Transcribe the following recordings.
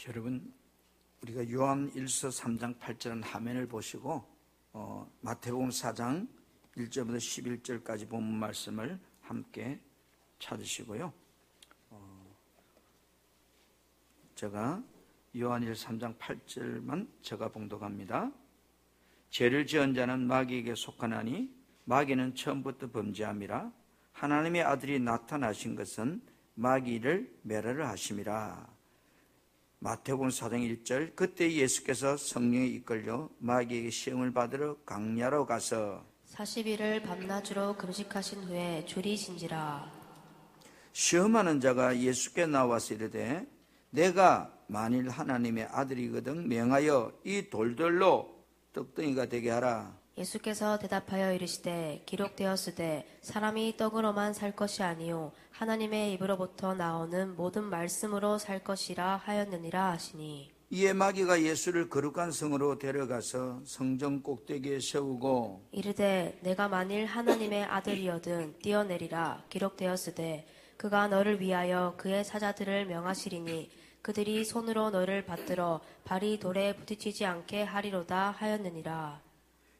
여러분, 우리가 요한일서 3장 8절은 화면을 보시고 마태복음 4장 1절부터 11절까지 본문 말씀을 함께 찾으시고요. 제가 요한일서 3장 8절만 제가 봉독합니다. 죄를 지은 자는 마귀에게 속하나니 마귀는 처음부터 범죄함이라. 하나님의 아들이 나타나신 것은 마귀를 멸하려 하심이라. 마태복음 4장 1절, 그때 예수께서 성령에 이끌려 마귀에게 시험을 받으러 광야로 가서 40일을 밤낮으로 금식하신 후에 줄이신지라. 시험하는 자가 예수께 나와서 이르되 내가 만일 하나님의 아들이거든 명하여 이 돌들로 떡덩이가 되게 하라. 예수께서 대답하여 이르시되 기록되었으되 사람이 떡으로만 살 것이 아니요 하나님의 입으로부터 나오는 모든 말씀으로 살 것이라 하였느니라 하시니, 이에 마귀가 예수를 거룩한 성으로 데려가서 성전 꼭대기에 세우고 이르되 내가 만일 하나님의 아들이거든 뛰어내리라. 기록되었으되 그가 너를 위하여 그의 사자들을 명하시리니 그들이 손으로 너를 받들어 발이 돌에 부딪히지 않게 하리로다 하였느니라.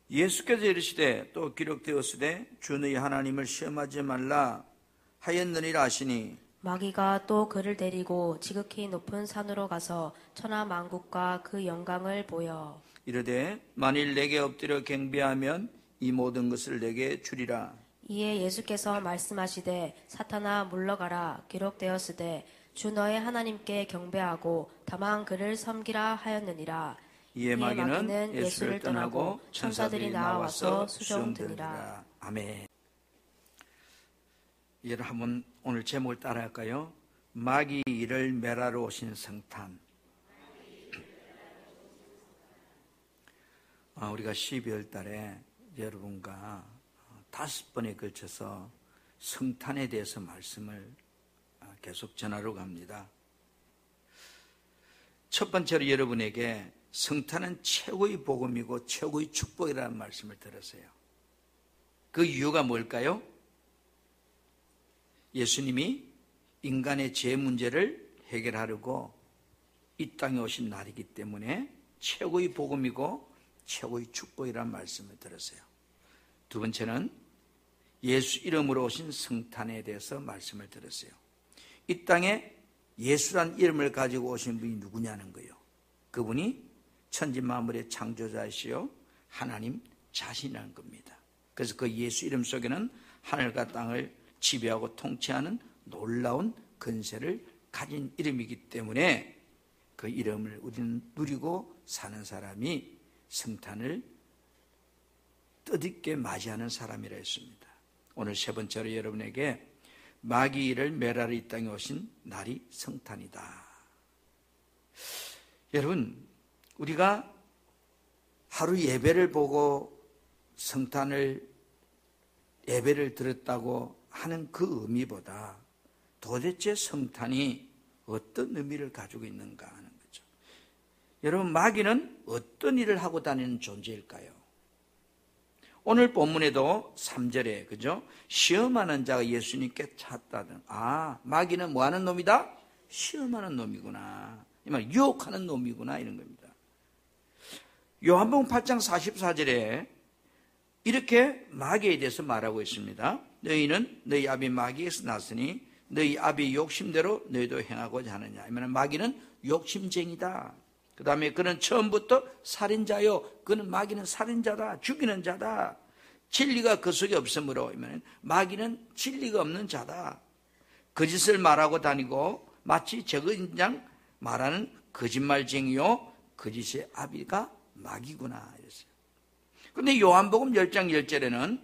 예수께서 이르시되 또 기록되었으되 주 너희 하나님을 시험하지 말라 하였느니라 하시니, 마귀가 또 그를 데리고 지극히 높은 산으로 가서 천하 만국과 그 영광을 보여 이르되 만일 내게 엎드려 경배하면 이 모든 것을 내게 주리라. 이에 예수께서 말씀하시되 사탄아 물러가라. 기록되었으되 주 너의 하나님께 경배하고 다만 그를 섬기라 하였느니라. 이에 마귀는 예수를 떠나고 천사들이 나와서 수종드니라. 아멘. 여러분, 한번 오늘 제목을 따라할까요? 마귀를 멸하러 오신 성탄. 우리가 12월 달에 여러분과 5번에 걸쳐서 성탄에 대해서 말씀을 계속 전하러 갑니다. 첫 번째로 여러분에게 성탄은 최고의 복음이고 최고의 축복이라는 말씀을 들었어요. 그 이유가 뭘까요? 예수님이 인간의 죄 문제를 해결하려고 이 땅에 오신 날이기 때문에 최고의 복음이고 최고의 축복이라는 말씀을 들었어요. 두 번째는 예수 이름으로 오신 성탄에 대해서 말씀을 들었어요. 이 땅에 예수란 이름을 가지고 오신 분이 누구냐는 거예요. 그분이 천지만물의 창조자이시요 하나님 자신이라는 겁니다. 그래서 그 예수 이름 속에는 하늘과 땅을 지배하고 통치하는 놀라운 권세를 가진 이름이기 때문에 그 이름을 우리는 누리고 사는 사람이 성탄을 뜻있게 맞이하는 사람이라 했습니다. 오늘 세 번째로 여러분에게 마귀를 멸하러 이 땅에 오신 날이 성탄이다. 여러분, 우리가 하루 예배를 보고 성탄을 예배를 드렸다고 하는 그 의미보다 도대체 성탄이 어떤 의미를 가지고 있는가 하는 거죠. 여러분, 마귀는 어떤 일을 하고 다니는 존재일까요? 오늘 본문에도 3절에 그죠? 시험하는 자가 예수님께 찾다든, 마귀는 뭐 하는 놈이다? 시험하는 놈이구나. 유혹하는 놈이구나 이런 겁니다. 요한복음 8장 44절에 이렇게 마귀에 대해서 말하고 있습니다. 너희는 너희 아비 마귀에서 났으니 너희 아비 욕심대로 너희도 행하고자 하느냐. 마귀는 욕심쟁이다. 그 다음에 그는 처음부터 살인자요. 그는 마귀는 살인자다. 죽이는 자다. 진리가 그 속에 없으므로 마귀는 진리가 없는 자다. 거짓을 말하고 다니고 마치 저그인장 말하는 거짓말쟁이요. 거짓의 아비가 마귀구나 이랬어요. 그런데 요한복음 10장 10절에는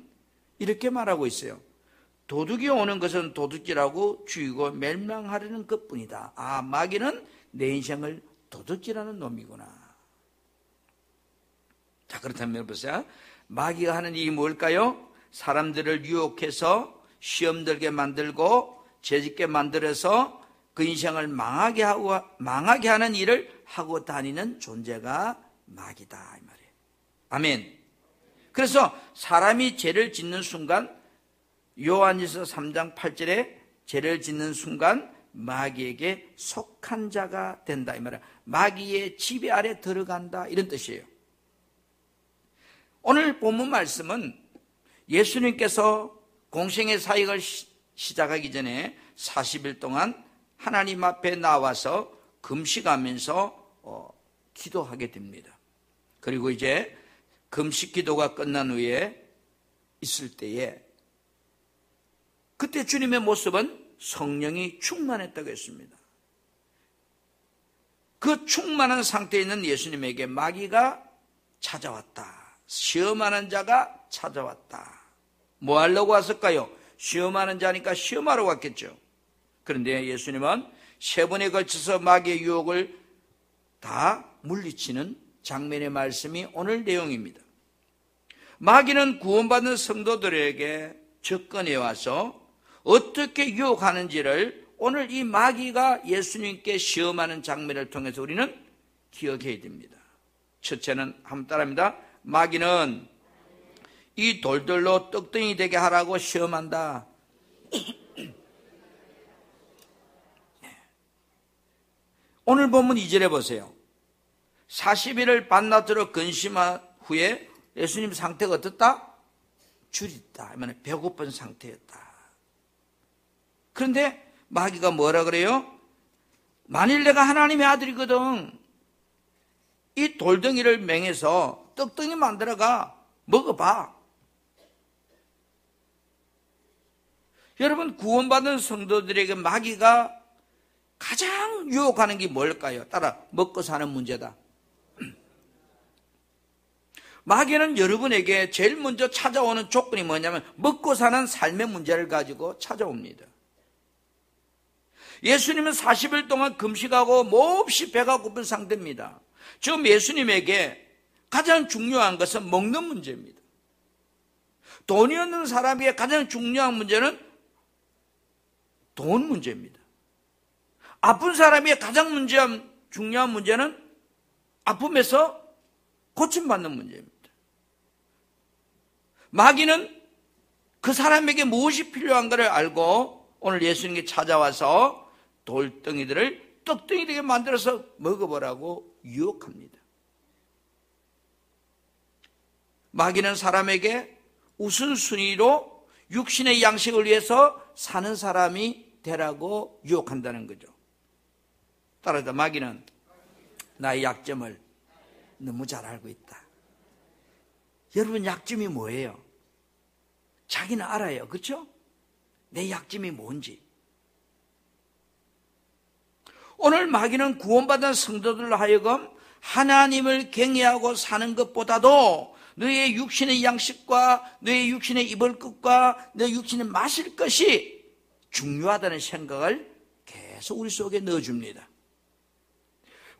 이렇게 말하고 있어요. 도둑이 오는 것은 도둑질하고 죽이고 멸망하려는 것뿐이다. 마귀는 내 인생을 도둑질하는 놈이구나. 자, 그렇다면 보세요. 마귀가 하는 일이 뭘까요? 사람들을 유혹해서 시험 들게 만들고 죄짓게 만들어서 그 인생을 망하게 하는 일을 하고 다니는 존재가 마귀다 이 말이에요. 아멘. 그래서 사람이 죄를 짓는 순간, 요한일서 3장 8절에 죄를 짓는 순간 마귀에게 속한 자가 된다 이 말이야. 마귀의 지배 아래 들어간다 이런 뜻이에요. 오늘 본문 말씀은 예수님께서 공생의 사역을 시작하기 전에 40일 동안 하나님 앞에 나와서 금식하면서 기도하게 됩니다. 그리고 이제 금식 기도가 끝난 후에 있을 때에 그때 주님의 모습은 성령이 충만했다고 했습니다. 그 충만한 상태에 있는 예수님에게 마귀가 찾아왔다. 시험하는 자가 찾아왔다. 뭐 하려고 왔을까요? 시험하는 자니까 시험하러 왔겠죠. 그런데 예수님은 3번에 걸쳐서 마귀의 유혹을 다 물리치는 장면의 말씀이 오늘 내용입니다. 마귀는 구원받는 성도들에게 접근해 와서 어떻게 유혹하는지를 오늘 이 마귀가 예수님께 시험하는 장면을 통해서 우리는 기억해야 됩니다. 첫째는 한번 따라합니다. 마귀는 이 돌들로 떡덩이 되게 하라고 시험한다. 오늘 본문 2절에 보세요. 40일을 밤낮으로 근심한 후에 예수님 상태가 어떻다? 줄였다. 배고픈 상태였다. 그런데 마귀가 뭐라 그래요? 만일 내가 하나님의 아들이거든 이 돌덩이를 맹해서 떡덩이 만들어가 먹어봐. 여러분, 구원받은 성도들에게 마귀가 가장 유혹하는 게 뭘까요? 따라 먹고 사는 문제다. 마귀는 여러분에게 제일 먼저 찾아오는 조건이 뭐냐면 먹고 사는 삶의 문제를 가지고 찾아옵니다. 예수님은 40일 동안 금식하고 몹시 배가 고픈 상태입니다. 지금 예수님에게 가장 중요한 것은 먹는 문제입니다. 돈이 없는 사람에게 가장 중요한 문제는 돈 문제입니다. 아픈 사람에게 가장 중요한 문제는 아픔에서 고침받는 문제입니다. 마귀는 그 사람에게 무엇이 필요한가를 알고 오늘 예수님께 찾아와서 돌덩이들을 떡덩이 되게 만들어서 먹어보라고 유혹합니다. 마귀는 사람에게 우선순위로 육신의 양식을 위해서 사는 사람이 되라고 유혹한다는 거죠. 따라서 마귀는 나의 약점을 너무 잘 알고 있다. 여러분, 약점이 뭐예요? 자기는 알아요. 그렇죠? 내 약점이 뭔지. 오늘 마귀는 구원받은 성도들로 하여금 하나님을 경외하고 사는 것보다도 너의 육신의 양식과 너의 육신의 입을 것과 너의 육신의 마실 것이 중요하다는 생각을 계속 우리 속에 넣어줍니다.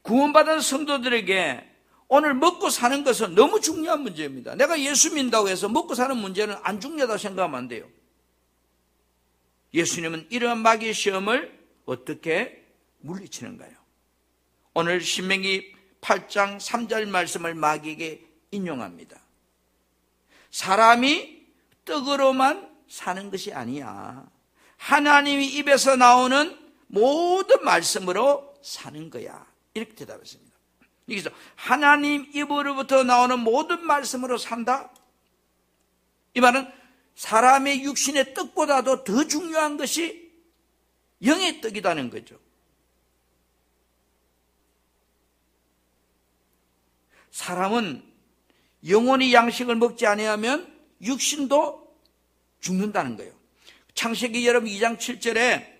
구원받은 성도들에게 오늘 먹고 사는 것은 너무 중요한 문제입니다. 내가 예수 믿는다고 해서 먹고 사는 문제는 안 중요하다고 생각하면 안 돼요. 예수님은 이러한 마귀의 시험을 어떻게 물리치는가요? 오늘 신명기 8장 3절 말씀을 마귀에게 인용합니다. 사람이 떡으로만 사는 것이 아니야. 하나님이 입에서 나오는 모든 말씀으로 사는 거야. 이렇게 대답했습니다. 여기서 하나님 입으로부터 나오는 모든 말씀으로 산다? 이 말은 사람의 육신의 떡보다도 더 중요한 것이 영의 떡이라는 거죠. 사람은 영원히 양식을 먹지 아니하면 육신도 죽는다는 거예요. 창세기 여러분 2장 7절에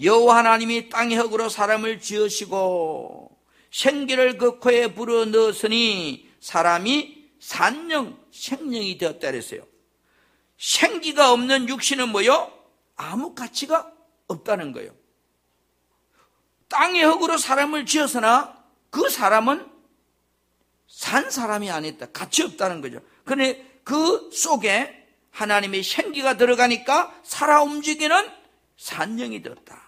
여호와 하나님이 땅의 흙으로 사람을 지으시고 생기를 그 코에 불어 넣었으니 사람이 산영, 생명이 되었다 그랬어요. 생기가 없는 육신은 뭐요? 아무 가치가 없다는 거예요. 땅의 흙으로 사람을 지었으나 그 사람은 산 사람이 아니다. 가치 없다는 거죠. 그런데 그 속에 하나님의 생기가 들어가니까 살아 움직이는 산영이 되었다.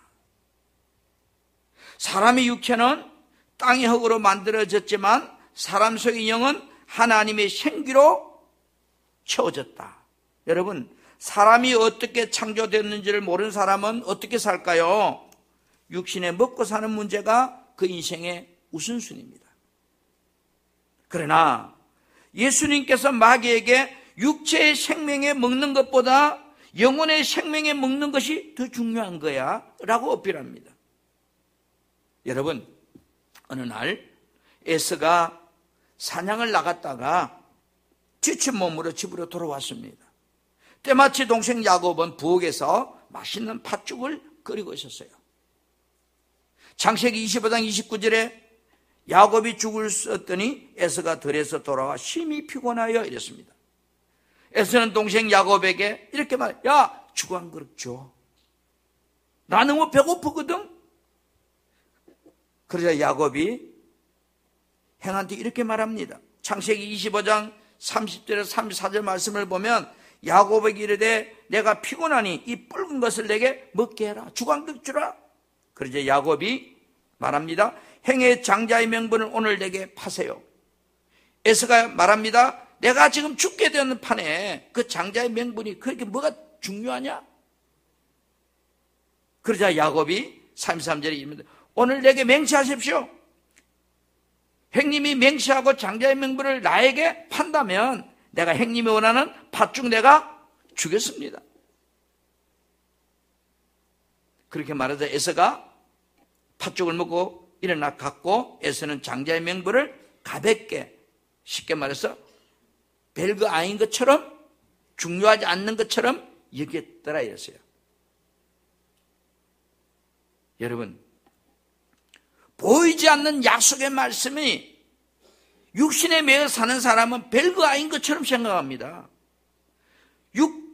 사람의 육체는 땅의 흙으로 만들어졌지만 사람 속의 영은 하나님의 생기로 채워졌다. 여러분, 사람이 어떻게 창조됐는지를 모르는 사람은 어떻게 살까요? 육신에 먹고 사는 문제가 그 인생의 우선순위입니다. 그러나 예수님께서 마귀에게 육체의 생명에 먹는 것보다 영혼의 생명에 먹는 것이 더 중요한 거야 라고 어필합니다. 여러분, 어느 날 에서가 사냥을 나갔다가 지친 몸으로 집으로 돌아왔습니다. 때마치 동생 야곱은 부엌에서 맛있는 팥죽을 끓이고 있었어요. 창세기 25장 29절에 야곱이 죽을 썼더니 에서가 들에서 돌아와 심히 피곤하여 이랬습니다. 에서는 동생 야곱에게 이렇게 말해, 야, 죽 한 그릇 줘. 나 너무 배고프거든. 그러자 야곱이 행한테 이렇게 말합니다. 창세기 25장 30절에서 34절 말씀을 보면 야곱에게 이르되 내가 피곤하니 이 붉은 것을 내게 먹게 해라. 죽 한 그릇 주라. 그러자 야곱이 말합니다. 행의 장자의 명분을 오늘 내게 파세요. 에서가 말합니다. 내가 지금 죽게 되는 판에 그 장자의 명분이 그렇게 뭐가 중요하냐? 그러자 야곱이 33절에 이릅니다. 오늘 내게 맹세하십시오. 형님이 맹세하고 장자의 명분을 나에게 판다면 내가 형님이 원하는 팥죽 내가 주겠습니다. 그렇게 말하자 에서가 팥죽을 먹고 일어나 갔고 에서는 장자의 명분을 가볍게 쉽게 말해서 별거 아닌 것처럼 중요하지 않는 것처럼 여겼더라 이랬어요. 여러분, 보이지 않는 약속의 말씀이 육신에 매여 사는 사람은 별거 아닌 것처럼 생각합니다.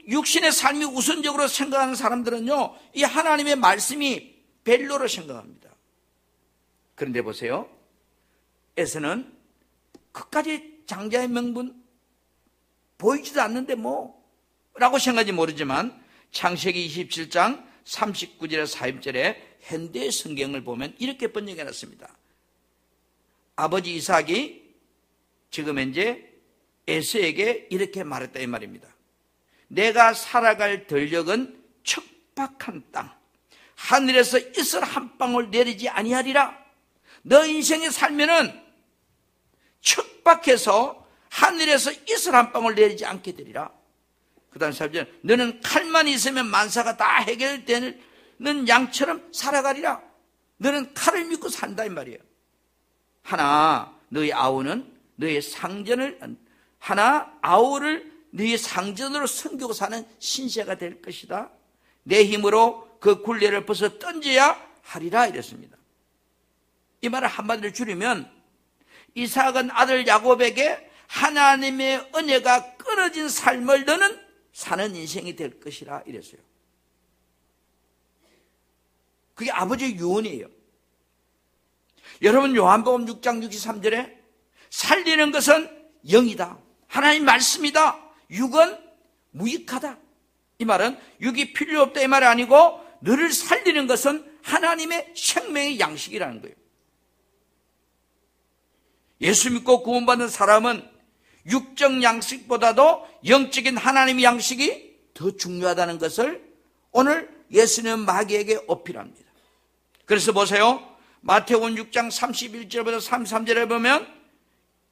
육신의 삶이 우선적으로 생각하는 사람들은요, 이 하나님의 말씀이 별로로 생각합니다. 그런데 보세요. 에서는 끝까지 장자의 명분 보이지도 않는데 라고 생각하지 모르지만 창세기 27장 39절에서 40절에 현대 성경을 보면 이렇게 번역해 놨습니다. 아버지 이삭이 지금 현재 에서에게 이렇게 말했다 이 말입니다. 내가 살아갈 들녘은 척박한 땅, 하늘에서 이슬 한 방울 내리지 아니하리라. 너 인생에 살면은 척박해서 하늘에서 이슬 한 방울 내리지 않게 되리라. 그 다음 3절, 너는 칼만 있으면 만사가 다 해결되는 양처럼 살아가리라. 너는 칼을 믿고 산다 이 말이에요. 하나 너희 아우는 너의 상전을, 하나 아우를 너의 상전으로 섬기고 사는 신세가 될 것이다. 내 힘으로 그 굴레를 벗어 던져야 하리라 이랬습니다. 이 말을 한마디로 줄이면 이삭은 아들 야곱에게 하나님의 은혜가 끊어진 삶을 너는 사는 인생이 될 것이라 이랬어요. 그게 아버지의 유언이에요. 여러분, 요한복음 6장 63절에 살리는 것은 영이다, 하나님 말씀이다, 육은 무익하다. 이 말은 육이 필요 없다 이 말이 아니고 너를 살리는 것은 하나님의 생명의 양식이라는 거예요. 예수 믿고 구원받는 사람은 육적 양식보다도 영적인 하나님의 양식이 더 중요하다는 것을 오늘 예수님은 마귀에게 어필합니다. 그래서 보세요. 마태복음 6장 31절부터 33절에 보면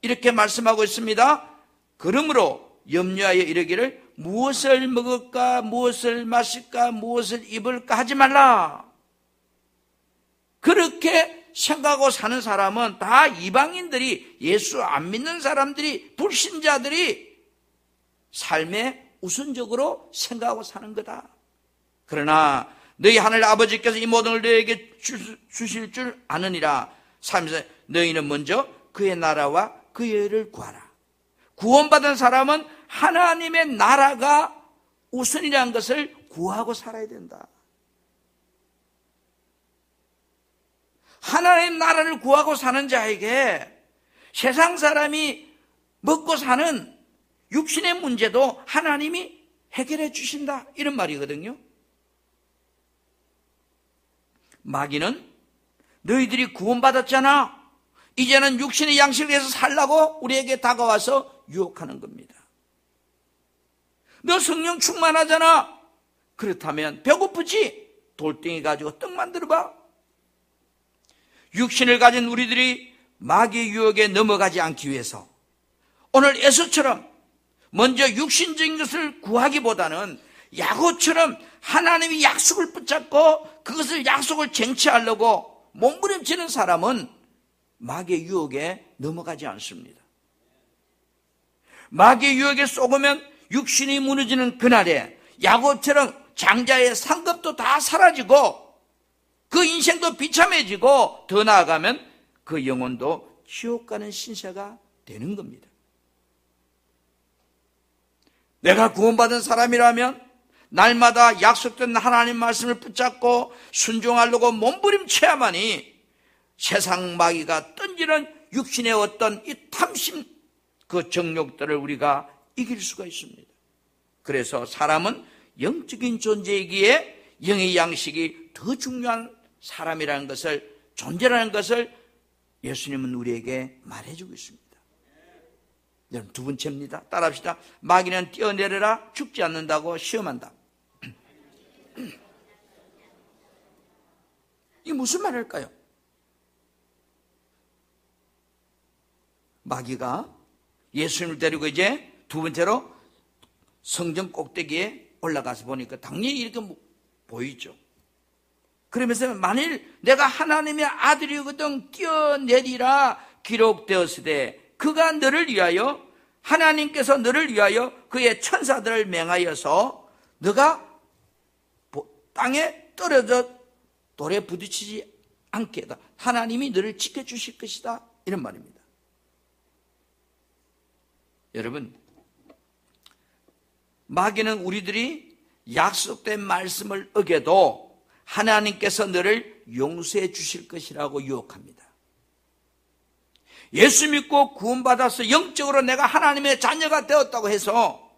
이렇게 말씀하고 있습니다. 그러므로 염려하여 이르기를 무엇을 먹을까, 무엇을 마실까, 무엇을 입을까 하지 말라. 그렇게 생각하고 사는 사람은 다 이방인들이, 예수 안 믿는 사람들이, 불신자들이 삶에 우선적으로 생각하고 사는 거다. 그러나 너희 하늘 아버지께서 이 모든 걸 너에게 주실 줄 아느니라. 3절, 너희는 먼저 그의 나라와 그의 의를 구하라. 구원받은 사람은 하나님의 나라가 우선이라는 것을 구하고 살아야 된다. 하나님의 나라를 구하고 사는 자에게 세상 사람이 먹고 사는 육신의 문제도 하나님이 해결해 주신다, 이런 말이거든요. 마귀는 너희들이 구원받았잖아, 이제는 육신의 양식을 위해서 살라고 우리에게 다가와서 유혹하는 겁니다. 너 성령 충만하잖아, 그렇다면 배고프지? 돌덩이 가지고 떡 만들어봐. 육신을 가진 우리들이 마귀의 유혹에 넘어가지 않기 위해서 오늘 에서처럼 먼저 육신적인 것을 구하기보다는 야고처럼 하나님이 약속을 붙잡고 그것을 약속을 쟁취하려고 몸부림치는 사람은 마귀의 유혹에 넘어가지 않습니다. 마귀의 유혹에 속으면 육신이 무너지는 그날에 야고처럼 장자의 상급도 다 사라지고 그 인생도 비참해지고 더 나아가면 그 영혼도 지옥 가는 신세가 되는 겁니다. 내가 구원받은 사람이라면 날마다 약속된 하나님 말씀을 붙잡고 순종하려고 몸부림쳐야만이 세상 마귀가 던지는 육신의 어떤 이 탐심, 그 정욕들을 우리가 이길 수가 있습니다. 그래서 사람은 영적인 존재이기에 영의 양식이 더 중요한 사람이라는 것을, 존재라는 것을 예수님은 우리에게 말해주고 있습니다. 여러분, 두 번째입니다. 따라합시다. 마귀는 뛰어내려라, 죽지 않는다고 시험한다. 이게 무슨 말일까요? 마귀가 예수님을 데리고 이제 두 번째로 성전 꼭대기에 올라가서 보니까 당연히 이렇게 보이죠. 그러면서 만일 내가 하나님의 아들이거든 뛰어내리라 기록되었으되 그가 너를 위하여, 하나님께서 너를 위하여 그의 천사들을 맹하여서 너가 땅에 떨어져 돌에 부딪히지 않게 해다. 하나님이 너를 지켜주실 것이다, 이런 말입니다. 여러분, 마귀는 우리들이 약속된 말씀을 어겨도 하나님께서 너를 용서해 주실 것이라고 유혹합니다. 예수 믿고 구원받아서 영적으로 내가 하나님의 자녀가 되었다고 해서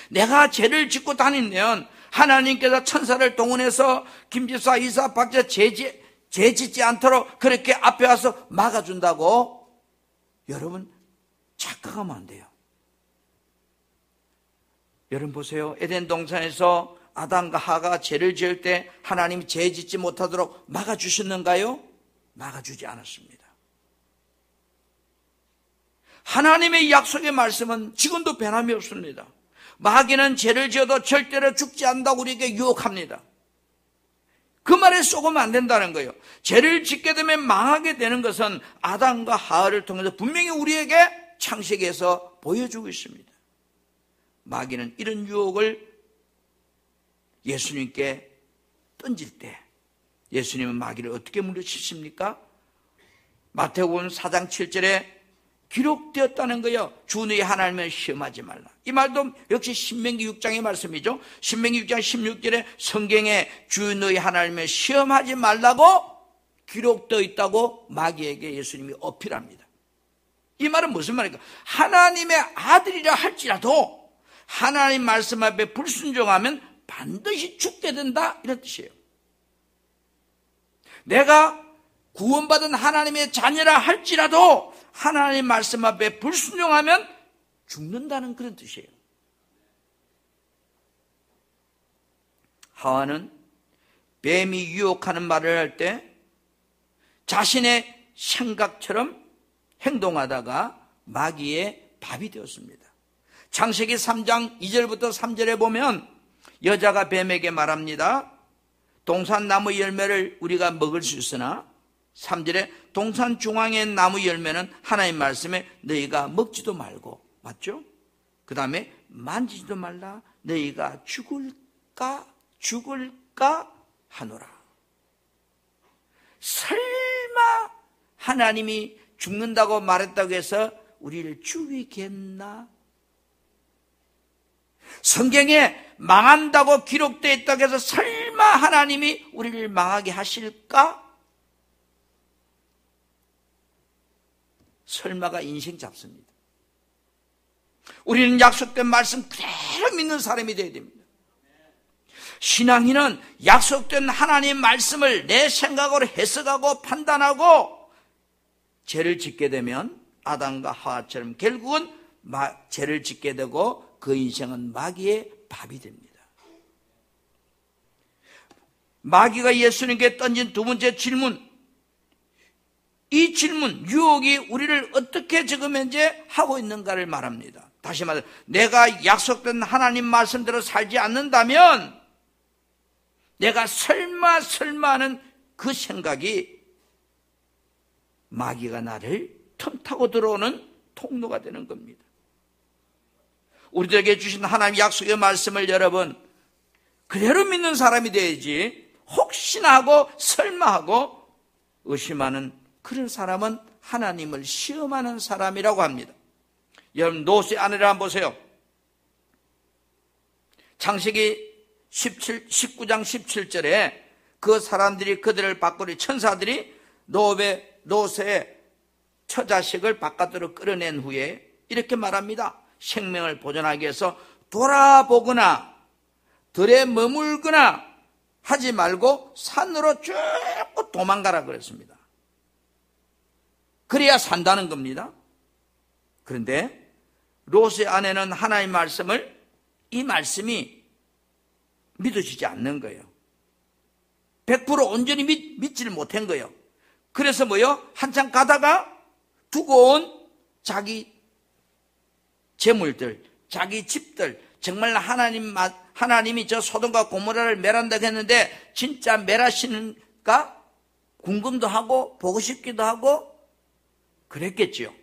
내가 죄를 짓고 다니면 하나님께서 천사를 동원해서 김집사, 이사, 박자 죄 짓지 않도록 그렇게 앞에 와서 막아준다고 여러분 착각하면 안 돼요. 여러분 보세요. 에덴 동산에서 아담과 하가 죄를 지을 때 하나님이 죄 짓지 못하도록 막아주셨는가요? 막아주지 않았습니다. 하나님의 약속의 말씀은 지금도 변함이 없습니다. 마귀는 죄를 지어도 절대로 죽지 않는다고 우리에게 유혹합니다. 그 말에 속으면 안 된다는 거예요. 죄를 짓게 되면 망하게 되는 것은 아담과 하와를 통해서 분명히 우리에게 창세기에서 보여주고 있습니다. 마귀는 이런 유혹을 예수님께 던질 때 예수님은 마귀를 어떻게 물리치십니까? 마태복음 4장 7절에 기록되었다는 거예요. 주 너희 하나님을 시험하지 말라. 이 말도 역시 신명기 6장의 말씀이죠. 신명기 6장 16절에 성경에 주 너희 하나님을 시험하지 말라고 기록되어 있다고 마귀에게 예수님이 어필합니다. 이 말은 무슨 말입니까? 하나님의 아들이라 할지라도 하나님 말씀 앞에 불순종하면 반드시 죽게 된다, 이런 뜻이에요. 내가 구원받은 하나님의 자녀라 할지라도 하나님 말씀 앞에 불순종하면 죽는다는 그런 뜻이에요. 하와는 뱀이 유혹하는 말을 할 때 자신의 생각처럼 행동하다가 마귀의 밥이 되었습니다. 창세기 3장 2절부터 3절에 보면 여자가 뱀에게 말합니다. 동산 나무 열매를 우리가 먹을 수 있으나 3절에 동산 중앙의 나무 열매는 하나님 말씀에 너희가 먹지도 말고, 맞죠? 그 다음에 만지지도 말라, 너희가 죽을까 하노라. 설마 하나님이 죽는다고 말했다고 해서 우리를 죽이겠나? 성경에 망한다고 기록되어 있다고 해서 설마 하나님이 우리를 망하게 하실까? 설마가 인생 잡습니다. 우리는 약속된 말씀 그대로 믿는 사람이 되어야 됩니다. 신앙인은 약속된 하나님의 말씀을 내 생각으로 해석하고 판단하고 죄를 짓게 되면 아담과 하와처럼 결국은 죄를 짓게 되고 그 인생은 마귀의 밥이 됩니다. 마귀가 예수님께 던진 두 번째 질문, 이 질문, 유혹이 우리를 어떻게 지금 현재 하고 있는가를 말합니다. 다시 말해, 내가 약속된 하나님 말씀대로 살지 않는다면 내가 설마 하는 그 생각이 마귀가 나를 틈타고 들어오는 통로가 되는 겁니다. 우리들에게 주신 하나님 약속의 말씀을 여러분 그대로 믿는 사람이 돼야지, 혹시나 하고 설마 하고 의심하는 그런 사람은 하나님을 시험하는 사람이라고 합니다. 여러분, 롯의 아내를 한번 보세요. 창세기 19장 17절에 그 사람들이 그들을 밖으로, 천사들이 롯의 처자식을 바깥으로 끌어낸 후에 이렇게 말합니다. 생명을 보존하기 위해서 돌아보거나 들에 머물거나 하지 말고 산으로 쭉 도망가라 그랬습니다. 그래야 산다는 겁니다. 그런데 롯의 아내는 하나님의 말씀을, 이 말씀이 믿어지지 않는 거예요. 100% 온전히 믿지를 못한 거예요. 그래서 한참 가다가 두고 온 자기 재물들, 자기 집들, 정말 하나님이 저 소돔과 고모라를 멸한다고 했는데 진짜 멸하시는가 궁금도 하고 보고 싶기도 하고 그랬겠지요.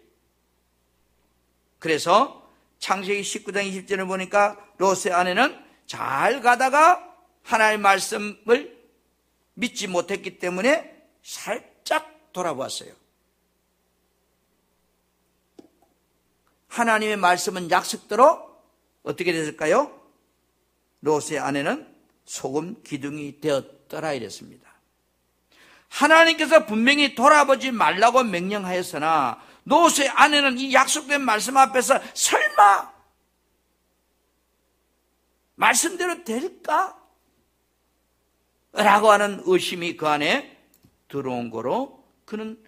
그래서 창세기 19장 20절을 보니까 롯의 아내는 잘 가다가 하나님의 말씀을 믿지 못했기 때문에 살짝 돌아보았어요. 하나님의 말씀은 약속대로 어떻게 됐을까요? 롯의 아내는 소금 기둥이 되었더라 이랬습니다. 하나님께서 분명히 돌아보지 말라고 명령하였으나 롯의 아내는 이 약속된 말씀 앞에서 설마 말씀대로 될까? 라고 하는 의심이 그 안에 들어온 거로 그는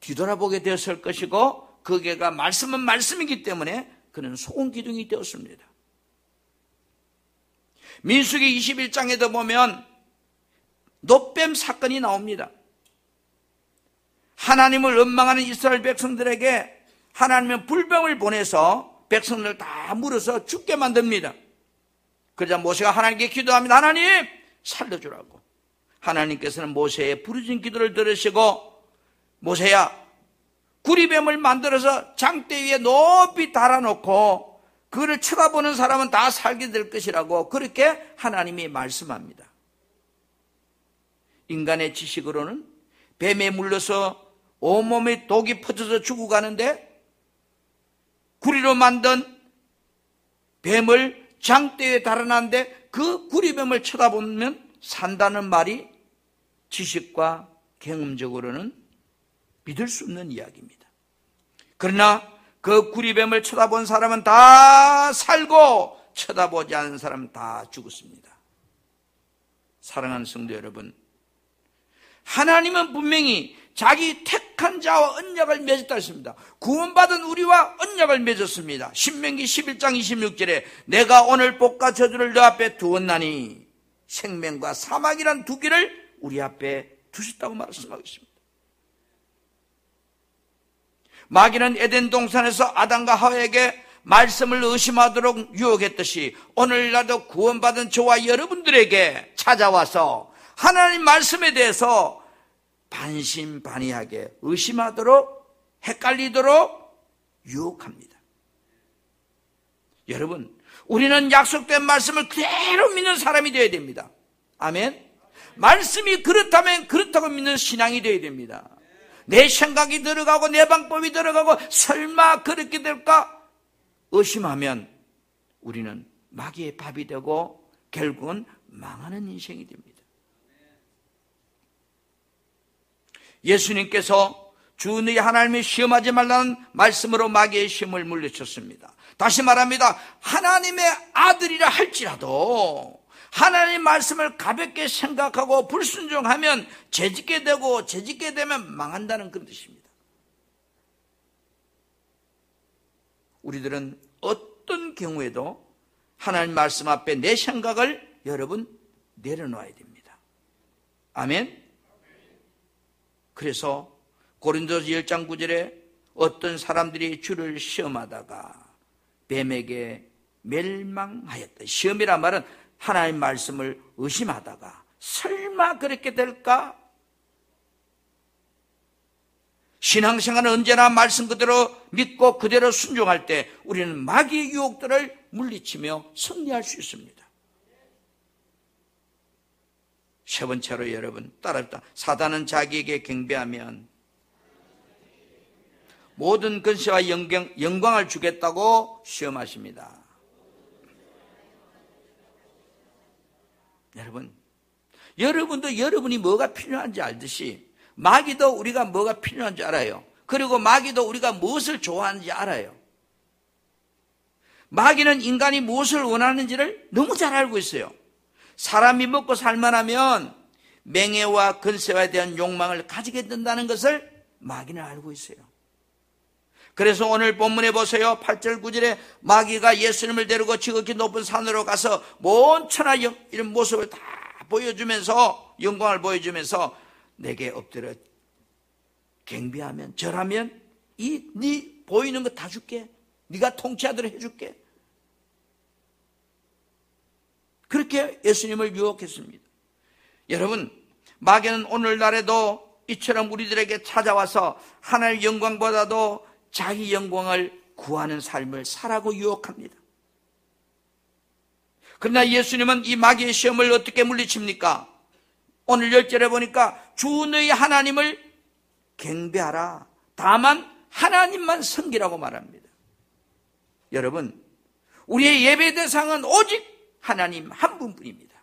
뒤돌아보게 되었을 것이고, 그게가 말씀은 말씀이기 때문에 그는 소금 기둥이 되었습니다. 민수기 21장에도 보면 놋뱀 사건이 나옵니다. 하나님을 원망하는 이스라엘 백성들에게 하나님은 불병을 보내서 백성들 다 물어서 죽게 만듭니다. 그러자 모세가 하나님께 기도합니다. 하나님 살려주라고. 하나님께서는 모세의 부르짖은 기도를 들으시고, 모세야 구리뱀을 만들어서 장대 위에 높이 달아놓고 그를 쳐다보는 사람은 다 살게 될 것이라고 그렇게 하나님이 말씀합니다. 인간의 지식으로는 뱀에 물려서 온몸에 독이 퍼져서 죽어가는데 구리로 만든 뱀을 장대에 달아놨는데 그 구리뱀을 쳐다보면 산다는 말이 지식과 경험적으로는 믿을 수 없는 이야기입니다. 그러나 그 구리뱀을 쳐다본 사람은 다 살고 쳐다보지 않은 사람은 다 죽었습니다. 사랑하는 성도 여러분, 하나님은 분명히 자기 택한 자와 언약을 맺었다 했습니다. 구원받은 우리와 언약을 맺었습니다. 신명기 11장 26절에 내가 오늘 복과 저주를 너 앞에 두었나니 생명과 사망이란 두 길을 우리 앞에 두셨다고 말씀하고 있습니다. 마귀는 에덴 동산에서 아담과 하와에게 말씀을 의심하도록 유혹했듯이 오늘날도 구원받은 저와 여러분들에게 찾아와서 하나님 말씀에 대해서 반신반의하게 의심하도록, 헷갈리도록 유혹합니다. 여러분, 우리는 약속된 말씀을 그대로 믿는 사람이 되어야 됩니다. 아멘. 말씀이 그렇다면 그렇다고 믿는 신앙이 되어야 됩니다. 내 생각이 들어가고 내 방법이 들어가고 설마 그렇게 될까 의심하면 우리는 마귀의 밥이 되고 결국은 망하는 인생이 됩니다. 예수님께서 주 너희 하나님을 시험하지 말라는 말씀으로 마귀의 시험을 물리쳤습니다. 다시 말합니다. 하나님의 아들이라 할지라도 하나님의 말씀을 가볍게 생각하고 불순종하면 죄짓게 되고 죄짓게 되면 망한다는 그런 뜻입니다. 우리들은 어떤 경우에도 하나님 말씀 앞에 내 생각을 여러분 내려놓아야 됩니다. 아멘. 그래서 고린도서 10장 9절에 어떤 사람들이 주를 시험하다가 뱀에게 멸망하였다. 시험이란 말은 하나님의 말씀을 의심하다가 설마 그렇게 될까? 신앙생활은 언제나 말씀 그대로 믿고 그대로 순종할 때 우리는 마귀의 유혹들을 물리치며 승리할 수 있습니다. 세 번째로 여러분 따라합니다. 사단은 자기에게 경배하면 모든 근세와 영광을 주겠다고 시험하십니다. 여러분도 여러분이 뭐가 필요한지 알듯이 마귀도 우리가 뭐가 필요한지 알아요. 그리고 마귀도 우리가 무엇을 좋아하는지 알아요. 마귀는 인간이 무엇을 원하는지를 너무 잘 알고 있어요. 사람이 먹고 살만하면 명예와 근세에 대한 욕망을 가지게 된다는 것을 마귀는 알고 있어요. 그래서 오늘 본문에 보세요. 8절 9절에 마귀가 예수님을 데리고 지극히 높은 산으로 가서 먼 천하 이런 모습을 다 보여주면서 영광을 보여주면서 내게 엎드려 경배하면 절하면 네 보이는 거 다 줄게. 네가 통치하도록 해줄게. 그렇게 예수님을 유혹했습니다. 여러분, 마귀는 오늘날에도 이처럼 우리들에게 찾아와서 하나님의 영광보다도 자기 영광을 구하는 삶을 살라고 유혹합니다. 그러나 예수님은 이 마귀의 시험을 어떻게 물리칩니까? 오늘 10절에 보니까 주 너희 하나님을 경배하라. 다만 하나님만 섬기라고 말합니다. 여러분, 우리의 예배 대상은 오직 하나님 한 분뿐입니다.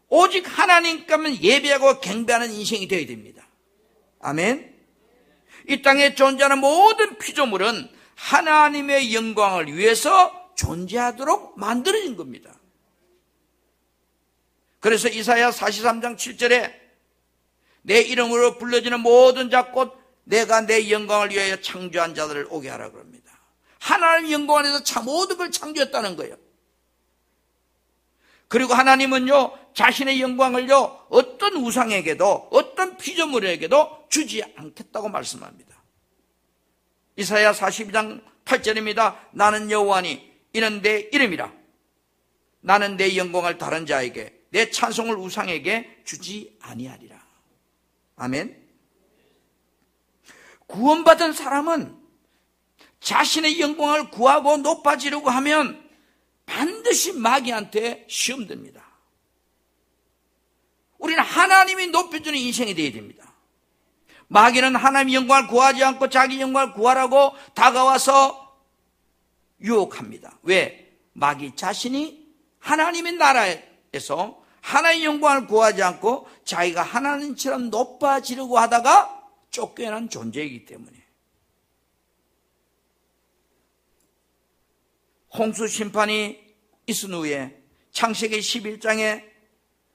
오직 하나님께만 예배하고 경배하는 인생이 되어야 됩니다. 아멘. 이 땅에 존재하는 모든 피조물은 하나님의 영광을 위해서 존재하도록 만들어진 겁니다. 그래서 이사야 43장 7절에 내 이름으로 불러지는 모든 자 곧 내가 내 영광을 위하여 창조한 자들을 오게 하라 그럽니다. 하나님의 영광 안에서 참 모든 걸 창조했다는 거예요. 그리고 하나님은요, 자신의 영광을요, 어떤 우상에게도 어떤 피조물에게도 주지 않겠다고 말씀합니다. 이사야 42장 8절입니다. 나는 여호와니 이는 내 이름이라. 나는 내 영광을 다른 자에게 내 찬송을 우상에게 주지 아니하리라. 아멘. 구원받은 사람은 자신의 영광을 구하고 높아지려고 하면 반드시 마귀한테 시험됩니다. 우리는 하나님이 높여주는 인생이 되어야 됩니다. 마귀는 하나님의 영광을 구하지 않고 자기 영광을 구하라고 다가와서 유혹합니다. 왜? 마귀 자신이 하나님의 나라에서 하나님의 영광을 구하지 않고 자기가 하나님처럼 높아지려고 하다가 쫓겨난 존재이기 때문에. 홍수 심판이 있은 후에 창세기 11장에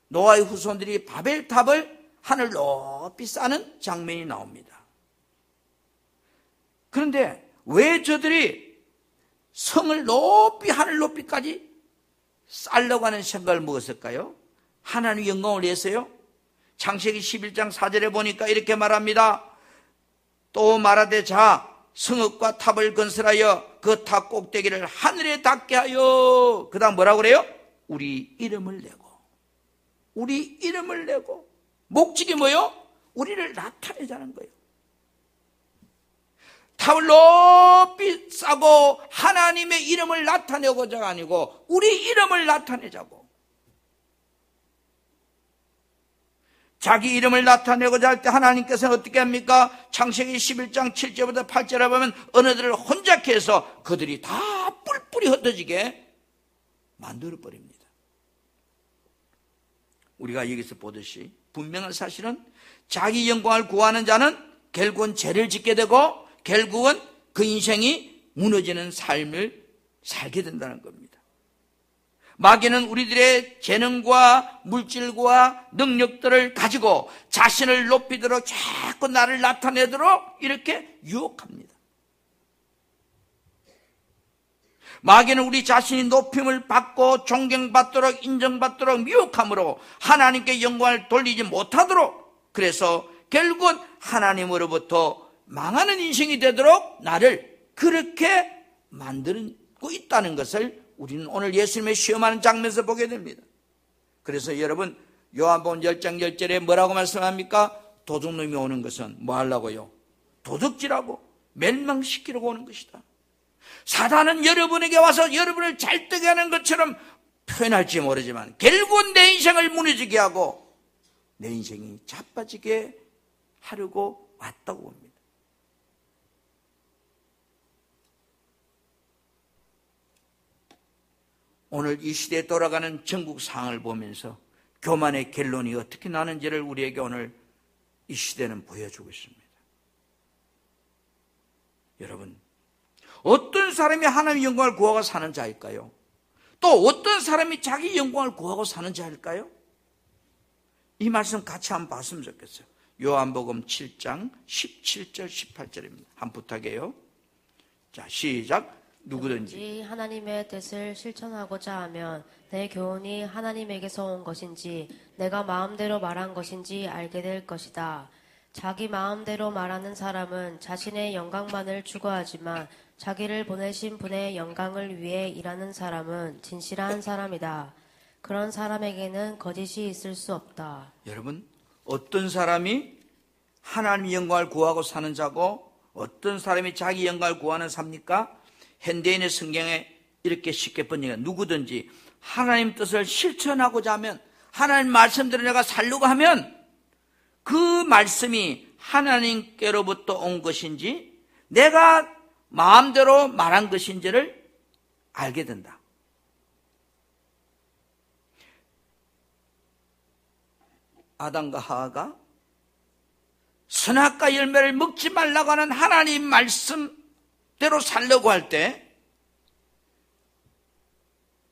노아의 후손들이 바벨탑을 하늘 높이 쌓는 장면이 나옵니다. 그런데 왜 저들이 성을 높이 하늘 높이까지 쌓으려고 하는 생각을 먹었을까요? 하나님의 영광을 위해서요. 창세기 11장 4절에 보니까 이렇게 말합니다. 또 말하되 자 성읍과 탑을 건설하여 그 탑 꼭대기를 하늘에 닿게 하여. 그 다음 뭐라고 그래요? 우리 이름을 내고. 우리 이름을 내고. 목적이 뭐요? 우리를 나타내자는 거예요. 탑을 높이 쌓고 하나님의 이름을 나타내고자가 아니고 우리 이름을 나타내자고. 자기 이름을 나타내고자 할 때 하나님께서는 어떻게 합니까? 창세기 11장 7절부터 8절에 보면 어느들을 혼잡케 해서 그들이 다 뿔뿔이 흩어지게 만들어버립니다. 우리가 여기서 보듯이 분명한 사실은 자기 영광을 구하는 자는 결국은 죄를 짓게 되고 결국은 그 인생이 무너지는 삶을 살게 된다는 겁니다. 마귀는 우리들의 재능과 물질과 능력들을 가지고 자신을 높이도록 자꾸 나를 나타내도록 이렇게 유혹합니다. 마귀는 우리 자신이 높임을 받고 존경받도록 인정받도록 미혹함으로 하나님께 영광을 돌리지 못하도록 그래서 결국은 하나님으로부터 망하는 인생이 되도록 나를 그렇게 만들고 있다는 것을 우리는 오늘 예수님의 시험하는 장면에서 보게 됩니다. 그래서 여러분, 요한복음 10장 10절에 뭐라고 말씀합니까? 도둑놈이 오는 것은 뭐 하려고요? 도둑질하고 멸망시키려고 오는 것이다. 사단은 여러분에게 와서 여러분을 잘되게 하는 것처럼 표현할지 모르지만 결국은 내 인생을 무너지게 하고 내 인생이 자빠지게 하려고 왔다고 봅니다. 오늘 이 시대에 돌아가는 전국 상황을 보면서 교만의 결론이 어떻게 나는지를 우리에게 오늘 이 시대는 보여주고 있습니다. 여러분, 어떤 사람이 하나님의 영광을 구하고 사는 자일까요? 또 어떤 사람이 자기 영광을 구하고 사는 자일까요? 이 말씀 같이 한번 봤으면 좋겠어요. 요한복음 7장 17절 18절입니다. 한번 부탁해요. 자, 시작. 누구든지 하나님의 뜻을 실천하고자 하면 내 교훈이 하나님에게서 온 것인지 내가 마음대로 말한 것인지 알게 될 것이다. 자기 마음대로 말하는 사람은 자신의 영광만을 추구하지만 자기를 보내신 분의 영광을 위해 일하는 사람은 진실한 사람이다. 그런 사람에게는 거짓이 있을 수 없다. 여러분, 어떤 사람이 하나님의 영광을 구하고 사는 자고 어떤 사람이 자기 영광을 구하는 삽니까? 현대인의 성경에 이렇게 쉽게 번역해 누구든지 하나님 뜻을 실천하고자 하면 하나님 말씀대로 내가 살려고 하면 그 말씀이 하나님께로부터 온 것인지 내가 마음대로 말한 것인지를 알게 된다. 아담과 하와가 선악과 열매를 먹지 말라고 하는 하나님 말씀대로 살려고 할 때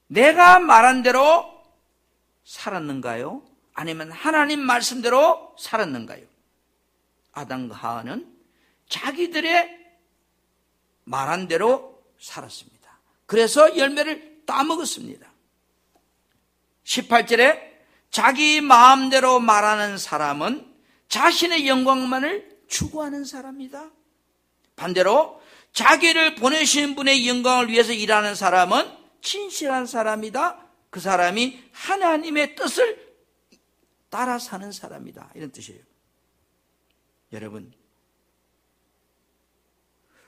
내가 말한 대로 살았는가요? 아니면 하나님 말씀대로 살았는가요? 아담과 하와는 자기들의 말한 대로 살았습니다. 그래서 열매를 따먹었습니다. 18절에 자기 마음대로 말하는 사람은 자신의 영광만을 추구하는 사람이다. 반대로 자기를 보내신 분의 영광을 위해서 일하는 사람은 진실한 사람이다. 그 사람이 하나님의 뜻을 따라 사는 사람이다. 이런 뜻이에요. 여러분,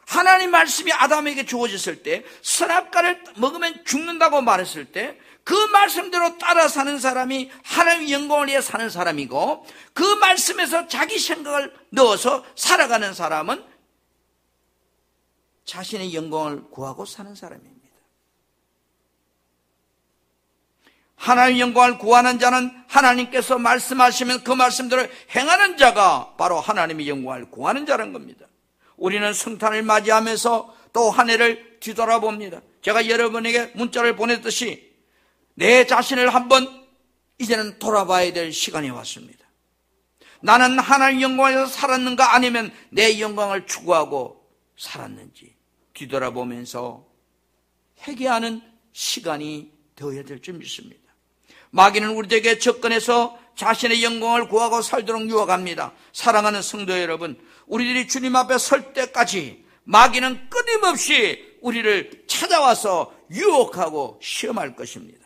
하나님 말씀이 아담에게 주어졌을 때 선악과를 먹으면 죽는다고 말했을 때 그 말씀대로 따라 사는 사람이 하나님의 영광을 위해 사는 사람이고 그 말씀에서 자기 생각을 넣어서 살아가는 사람은 자신의 영광을 구하고 사는 사람입니다. 하나님의 영광을 구하는 자는 하나님께서 말씀하시면 그 말씀대로 행하는 자가 바로 하나님의 영광을 구하는 자라는 겁니다. 우리는 성탄을 맞이하면서 또 한 해를 뒤돌아봅니다. 제가 여러분에게 문자를 보냈듯이 내 자신을 한번 이제는 돌아봐야 될 시간이 왔습니다. 나는 하나님의 영광에서 살았는가 아니면 내 영광을 추구하고 살았는지 뒤돌아보면서 회개하는 시간이 되어야 될 줄 믿습니다. 마귀는 우리에게 접근해서 자신의 영광을 구하고 살도록 유혹합니다. 사랑하는 성도 여러분, 우리들이 주님 앞에 설 때까지 마귀는 끊임없이 우리를 찾아와서 유혹하고 시험할 것입니다.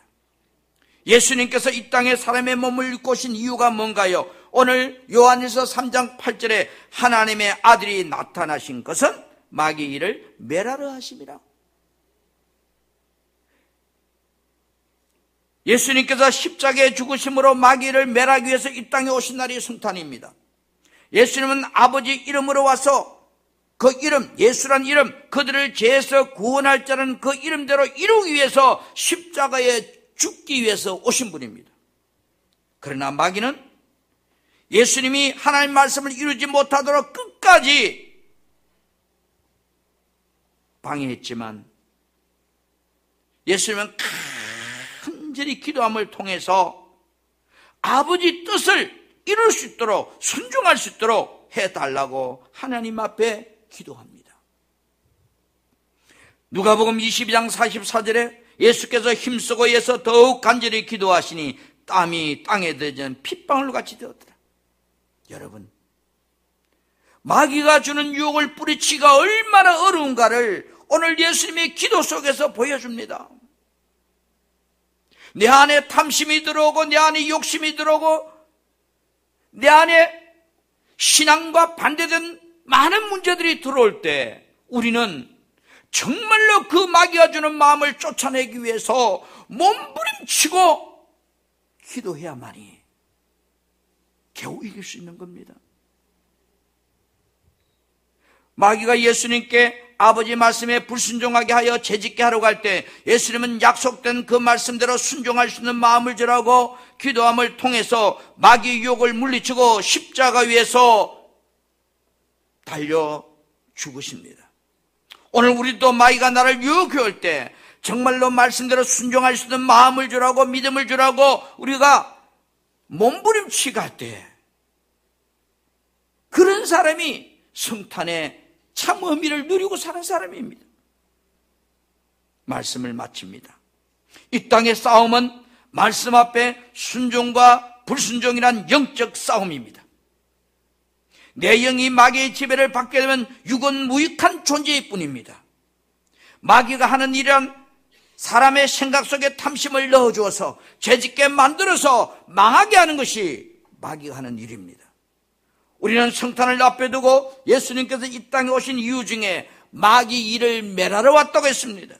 예수님께서 이 땅에 사람의 몸을 입고 오신 이유가 뭔가요? 오늘 요한일서 3장 8절에 하나님의 아들이 나타나신 것은 마귀 일을 멸하려 하심이라. 예수님께서 십자가에 죽으심으로 마귀를 멸하기 위해서 이 땅에 오신 날이 성탄입니다. 예수님은 아버지 이름으로 와서 그 이름, 예수란 이름, 그들을 죄에서 구원할 자는 그 이름대로 이루기 위해서 십자가에 죽기 위해서 오신 분입니다. 그러나 마귀는 예수님이 하나님 말씀을 이루지 못하도록 끝까지 방해했지만 예수님은 간절히 기도함을 통해서 아버지 뜻을 이룰 수 있도록 순종할 수 있도록 해달라고 하나님 앞에 기도합니다. 누가복음 22장 44절에 예수께서 힘쓰고 해서 더욱 간절히 기도하시니 땀이 땅에 젖은 핏방울 같이 되었더라. 여러분, 마귀가 주는 유혹을 뿌리치기가 얼마나 어려운가를 오늘 예수님의 기도 속에서 보여줍니다. 내 안에 탐심이 들어오고 내 안에 욕심이 들어오고 내 안에 신앙과 반대된 많은 문제들이 들어올 때 우리는 정말로 그 마귀가 주는 마음을 쫓아내기 위해서 몸부림치고 기도해야만이 겨우 이길 수 있는 겁니다. 마귀가 예수님께 아버지 말씀에 불순종하게 하여 죄짓게 하려고 할 때 예수님은 약속된 그 말씀대로 순종할 수 있는 마음을 주라고 기도함을 통해서 마귀 유혹을 물리치고 십자가 위에서 달려 죽으십니다. 오늘 우리도 마귀가 나를 유혹할 때 정말로 말씀대로 순종할 수 있는 마음을 주라고 믿음을 주라고 우리가 몸부림치게 할 때 그런 사람이 성탄의 참 의미를 누리고 사는 사람입니다. 말씀을 마칩니다. 이 땅의 싸움은 말씀 앞에 순종과 불순종이란 영적 싸움입니다. 내 영이 마귀의 지배를 받게 되면 육은 무익한 존재일 뿐입니다. 마귀가 하는 일은 사람의 생각 속에 탐심을 넣어주어서 죄짓게 만들어서 망하게 하는 것이 마귀가 하는 일입니다. 우리는 성탄을 앞에 두고 예수님께서 이 땅에 오신 이유 중에 마귀 일을 멸하러 왔다고 했습니다.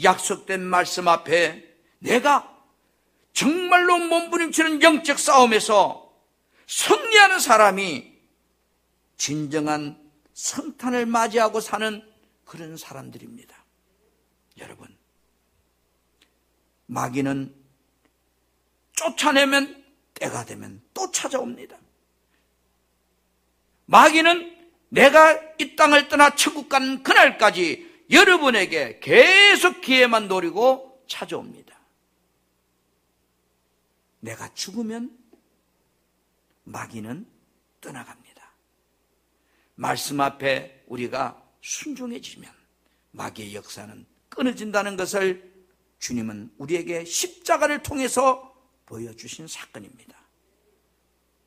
약속된 말씀 앞에 내가 정말로 몸부림치는 영적 싸움에서 승리하는 사람이 진정한 성탄을 맞이하고 사는 그런 사람들입니다. 여러분, 마귀는 쫓아내면 때가 되면 또 찾아옵니다. 마귀는 내가 이 땅을 떠나 천국 가는 그날까지 여러분에게 계속 기회만 노리고 찾아옵니다. 내가 죽으면 마귀는 떠나갑니다. 말씀 앞에 우리가 순종해지면 마귀의 역사는 끊어진다는 것을 주님은 우리에게 십자가를 통해서 보여주신 사건입니다.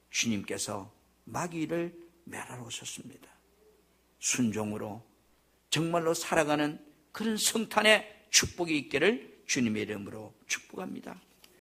주님께서 마귀를 멸하러 오셨습니다. 순종으로 정말로 살아가는 그런 성탄의 축복이 있기를 주님의 이름으로 축복합니다.